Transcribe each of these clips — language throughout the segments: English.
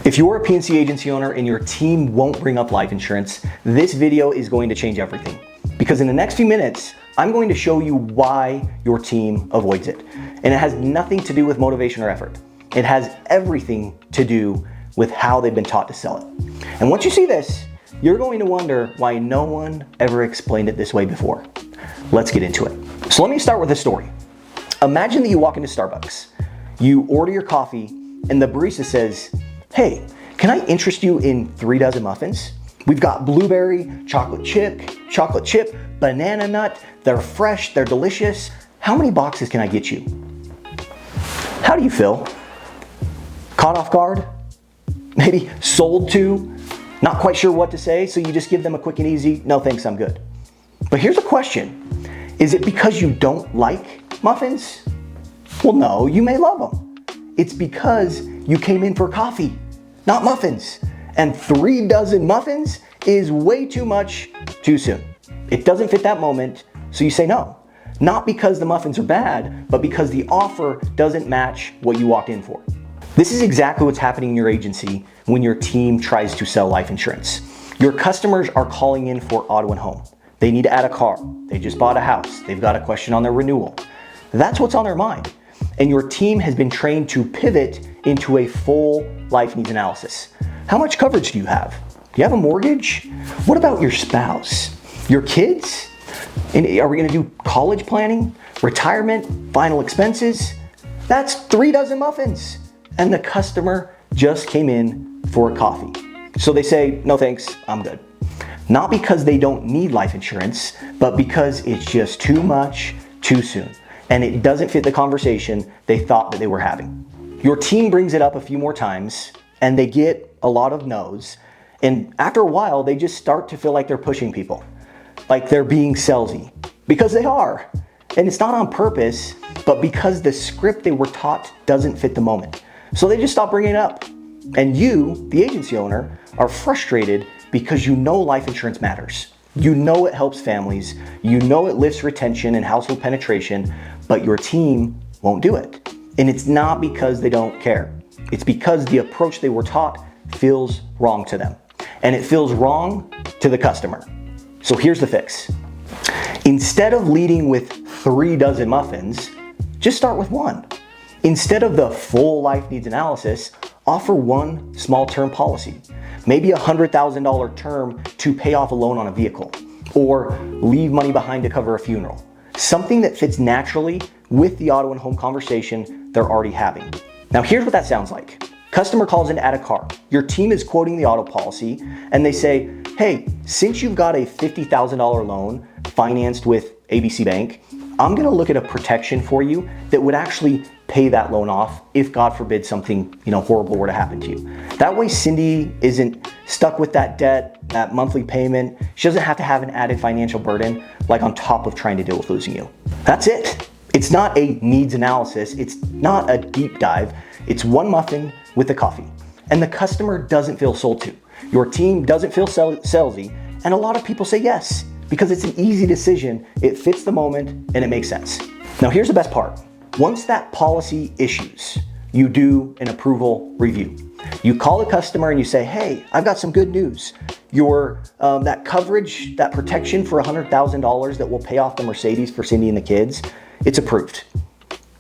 If you're a P&C agency owner and your team won't bring up life insurance, this video is going to change everything. Because in the next few minutes, I'm going to show you why your team avoids it. And it has nothing to do with motivation or effort. It has everything to do with how they've been taught to sell it. And once you see this, you're going to wonder why no one ever explained it this way before. Let's get into it. So let me start with a story. Imagine that you walk into Starbucks, you order your coffee, and the barista says, "Hey, can I interest you in 3 dozen muffins? We've got blueberry, chocolate chip, banana nut. They're fresh, they're delicious. How many boxes can I get you?" How do you feel? Caught off guard? Maybe sold to? Not quite sure what to say, so you just give them a quick and easy, "No thanks, I'm good." But here's a question. Is it because you don't like muffins? Well, no, you may love them. It's because you came in for coffee, not muffins. And 3 dozen muffins is way too much too soon. It doesn't fit that moment, so you say no. Not because the muffins are bad, but because the offer doesn't match what you walked in for. This is exactly what's happening in your agency when your team tries to sell life insurance. Your customers are calling in for auto and home. They need to add a car. They just bought a house. They've got a question on their renewal. That's what's on their mind. And your team has been trained to pivot into a full life needs analysis. How much coverage do you have? Do you have a mortgage? What about your spouse? Your kids? And are we gonna do college planning, retirement, final expenses? That's 3 dozen muffins. And the customer just came in for a coffee. So they say, "No thanks, I'm good." Not because they don't need life insurance, but because it's just too much too soon. And it doesn't fit the conversation they thought that they were having. Your team brings it up a few more times and they get a lot of no's. And after a while, they just start to feel like they're pushing people, like they're being salesy, because they are. And it's not on purpose, but because the script they were taught doesn't fit the moment. So they just stop bringing it up. And you, the agency owner, are frustrated because you know life insurance matters. You know it helps families. You know it lifts retention and household penetration, but your team won't do it. And it's not because they don't care. It's because the approach they were taught feels wrong to them. And it feels wrong to the customer. So here's the fix. Instead of leading with 3 dozen muffins, just start with 1. Instead of the full life needs analysis, offer 1 small term policy. Maybe a $100,000 term to pay off a loan on a vehicle, or leave money behind to cover a funeral. Something that fits naturally with the auto and home conversation they're already having. Now here's what that sounds like. Customer calls in to add a car. Your team is quoting the auto policy and they say, "Hey, since you've got a $50,000 loan financed with ABC Bank, I'm gonna look at a protection for you that would actually pay that loan off if God forbid something horrible were to happen to you." That way Cindy isn't stuck with that debt, that monthly payment. She doesn't have to have an added financial burden like on top of trying to deal with losing you. That's it. It's not a needs analysis. It's not a deep dive. It's 1 muffin with a coffee. And the customer doesn't feel sold to. Your team doesn't feel salesy. And a lot of people say yes because it's an easy decision. It fits the moment and it makes sense. Now here's the best part. Once that policy issues, you do an approval review. You call the customer and you say, "Hey, I've got some good news. Your that coverage, that protection for $100,000 that will pay off the Mercedes for Cindy and the kids, it's approved."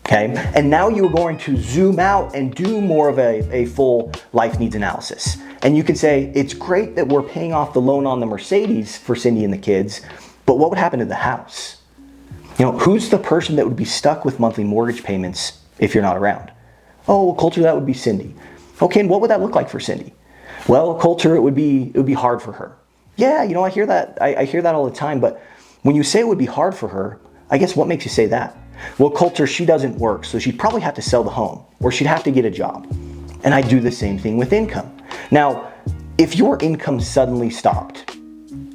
Okay? And now you're going to zoom out and do more of a full life needs analysis. And you can say, "It's great that we're paying off the loan on the Mercedes for Cindy and the kids, but what would happen to the house? Who's the person that would be stuck with monthly mortgage payments if you're not around?" "Oh, well, Coulter, that would be Cindy." "Okay, and what would that look like for Cindy?" "Well, Coulter, it would be hard for her." "Yeah, I hear that. I hear that all the time, but when you say it would be hard for her, I guess what makes you say that?" "Well, Coulter, she doesn't work, so she'd probably have to sell the home, or she'd have to get a job." And I do the same thing with income. Now, if your income suddenly stopped,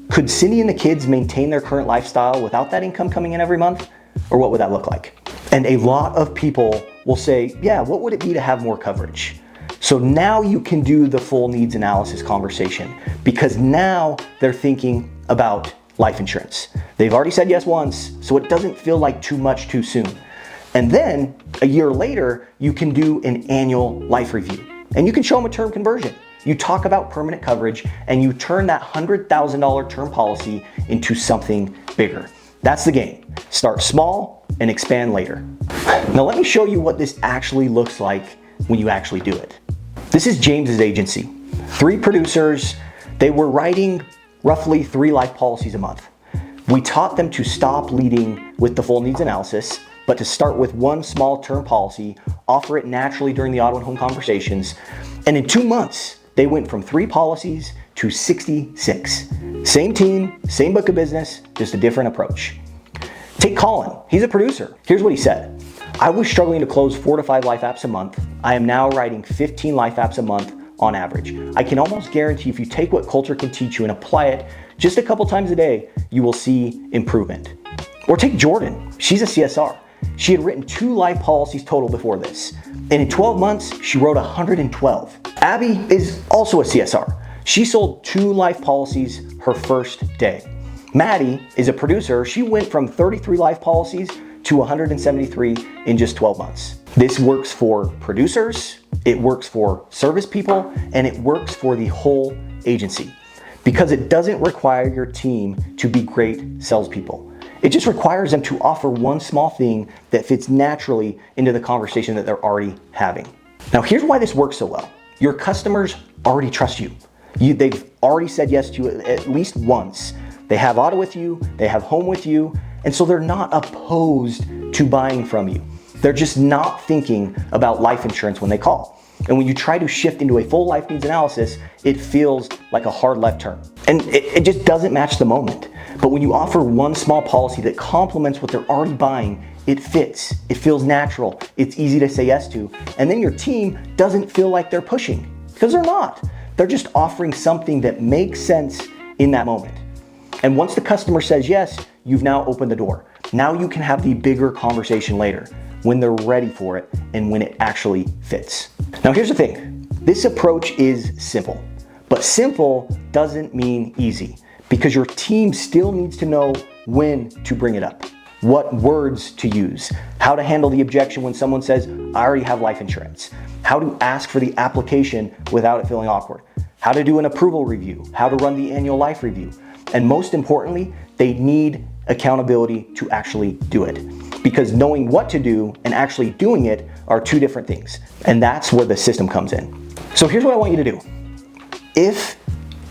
could Cindy and the kids maintain their current lifestyle without that income coming in every month? Or what would that look like? And a lot of people will say, "Yeah, what would it be to have more coverage?" So now you can do the full needs analysis conversation because now they're thinking about life insurance. They've already said yes once, so it doesn't feel like too much too soon. And then a year later, you can do an annual life review. and you can show them a term conversion. You talk about permanent coverage and you turn that $100,000 term policy into something bigger. That's the game. Start small and expand later. Now let me show you what this actually looks like when you actually do it. This is James's agency. 3 producers, they were writing roughly 3 life policies a month. We taught them to stop leading with the full needs analysis, but to start with one small term policy, offer it naturally during the auto and home conversations, and in 2 months, they went from 3 policies to 66. Same team, same book of business, just a different approach. Take Colin, he's a producer. Here's what he said. I was struggling to close 4 to 5 life apps a month. I am now writing 15 life apps a month on average. I can almost guarantee if you take what culture can teach you and apply it just a couple times a day, you will see improvement. Or take Jordan, she's a CSR. She had written 2 life policies total before this. And in 12 months, she wrote 112. Abby is also a CSR. She sold 2 life policies her first day. Maddie is a producer. She went from 33 life policies to 173 in just 12 months. This works for producers, it works for service people, and it works for the whole agency because it doesn't require your team to be great salespeople. It just requires them to offer one small thing that fits naturally into the conversation that they're already having. Now, here's why this works so well. Your customers already trust you. They've already said yes to you at least once. They have auto with you, they have home with you, and so they're not opposed to buying from you. They're just not thinking about life insurance when they call. And when you try to shift into a full life needs analysis, it feels like a hard left turn. And it just doesn't match the moment. But when you offer one small policy that complements what they're already buying, it fits, it feels natural, it's easy to say yes to, and then your team doesn't feel like they're pushing, because they're not. They're just offering something that makes sense in that moment. And once the customer says yes, you've now opened the door. Now you can have the bigger conversation later when they're ready for it and when it actually fits. Now here's the thing, this approach is simple, but simple doesn't mean easy because your team still needs to know when to bring it up, what words to use, how to handle the objection when someone says, I already have life insurance, how to ask for the application without it feeling awkward, how to do an approval review, how to run the annual life review. And most importantly, they need accountability to actually do it. Because knowing what to do and actually doing it are 2 different things. And that's where the system comes in. So here's what I want you to do. If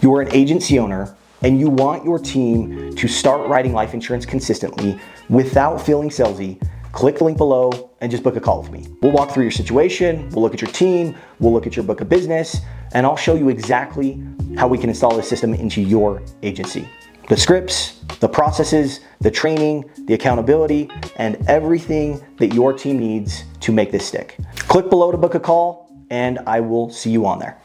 you're an agency owner and you want your team to start writing life insurance consistently without feeling salesy, click the link below and just book a call with me. We'll walk through your situation, we'll look at your team, we'll look at your book of business, and I'll show you exactly how we can install this system into your agency. The scripts, the processes, the training, the accountability, and everything that your team needs to make this stick. Click below to book a call, and I will see you on there.